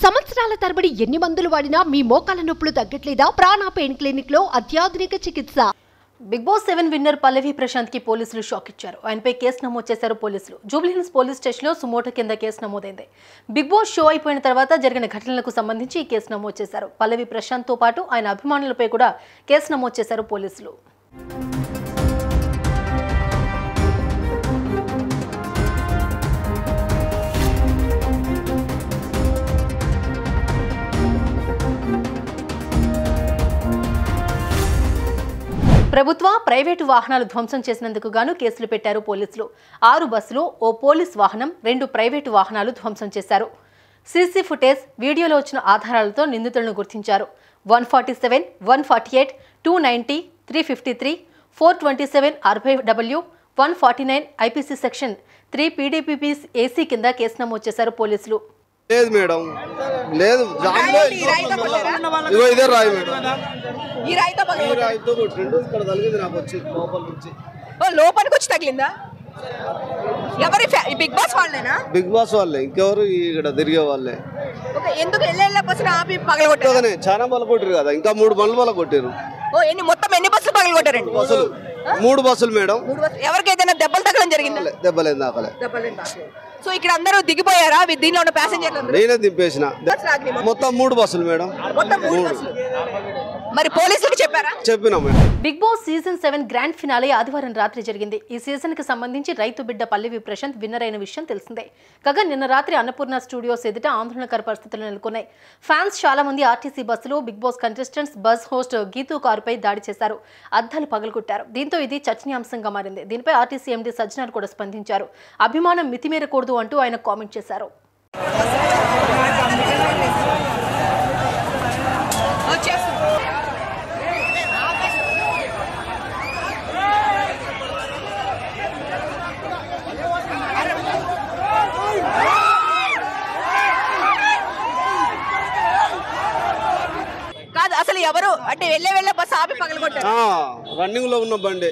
సంవత్సరాల తరబడి ఎన్ని మందులు వాడినా మీ మోకాల నొప్పులు తగ్గట్లేదా? ప్రాణ పెయిన్ క్లినిక్ లో అత్యాధునిక చికిత్స. బిగ్ బాస్ 7 విన్నర్ పల్లవి ప్రశాంత్ కి పోలీసులు షాక్ ఇచ్చారు. ఆయనపై కేసు నమోదు చేశారు పోలీసులు. జూబ్లీహిల్స్ పోలీస్ స్టేషన్ లో సుమోటో కింద కేసు నమోదైంది. బిగ్ బాస్ షో అయిపోయిన తర్వాత జరిగిన ఘటనలకు సంబంధించి ఈ కేసు నమోదు చేశారు. పల్లవి ప్రశాంత్ తో పాటు ఆయన అభిమానులపై కూడా కేసు నమోదు చేశారు పోలీసులు. ప్రభుత్వ ప్రైవేటు వాహనాలు ధ్వంసం చేసినందుకు గాను కేసులు పెట్టారు పోలీసులు. 6 బస్సులు, ఓ పోలీస్ వాహనం, 2 ప్రైవేటు వాహనాలు ధ్వంసం చేశారు. సీసీ ఫుటేజ్, వీడియోలో వచ్చిన ఆధారాలతో నిందితులను గుర్తించారు. 147, 148, 290, 353, 427 RW, 149 IPC section 3 PDPP AC కింద కేసు నమోదు చేశారు పోలీసులు. లేదు మేడం, లేదు. ఇదే రాయి మేడం. ఈ రాయితో తగిలింది నాకు వచ్చి లోపల నుంచి. లోపలికి వచ్చి తగిలిందా? ఎవరి బిగ్ బాస్ వాళ్ళేనా? బిగ్ బాస్ వాళ్ళే, ఇంకెవరు ఇక్కడ తిరిగే వాళ్ళే. ఎందుకు ఎల్లెళ్ళ బస్సులు ఆపి పగలగొట్టారు? చాలా బల కొట్టారు కదా, ఇంకా 3 బండ్లు బల కొట్టారు. మొత్తం ఎన్ని బస్సులు పగలగొట్టారండి? బస్సులు 3 బస్సులు మేడం. ఎవరికైతే దెబ్బలు తగలడం జరిగిందా? దెబ్బలేదు దాకలే. సో ఇక్కడ అందరూ దిగిపోయారా? దీనిలో ఉన్న ప్యాసింజర్లు నేనే దింపేసిన. మొత్తం 3 బస్సులు మేడం. మరి పోలీసులకు చెప్పారా? చెప్పినా madam. Bigg Boss season 7 grand finale ఆదివారం రాత్రి జరిగింది. ఈ సీజన్ కి సంబంధించి రైతు బిడ్డ పల్లవి ప్రశాంత్ విన్నర్ అయిన విషయం తెలిసిందే. కాగా నిన్న రాత్రి అన్నపూర్ణ స్టూడియోస్ ఎదుట ఆందోళనకర పరిస్థితులు నెలకొన్నాయి. ఫ్యాన్స్ చాలా మంది ఆర్టీసీ బస్సులో Bigg Boss contestants bus host Geethu కారుపై దాడి చేశారు. అద్దాలు పగలగొట్టారు. దీంతో ఇది చర్చనీయాంశంగా మారింది. దీనిపై ఆర్టీసీ ఎండీ సజ్జనార్ కూడా స్పందించారు. అభిమానం మితిమీరకూడదు అంటూ ఆయన కామెంట్ చేశారు. కాదు, అసలు ఎవరు అంటే వెళ్ళే బస్సు ఆపి పగలగొట్టారు? రన్నింగ్ లో ఉన్న బండి.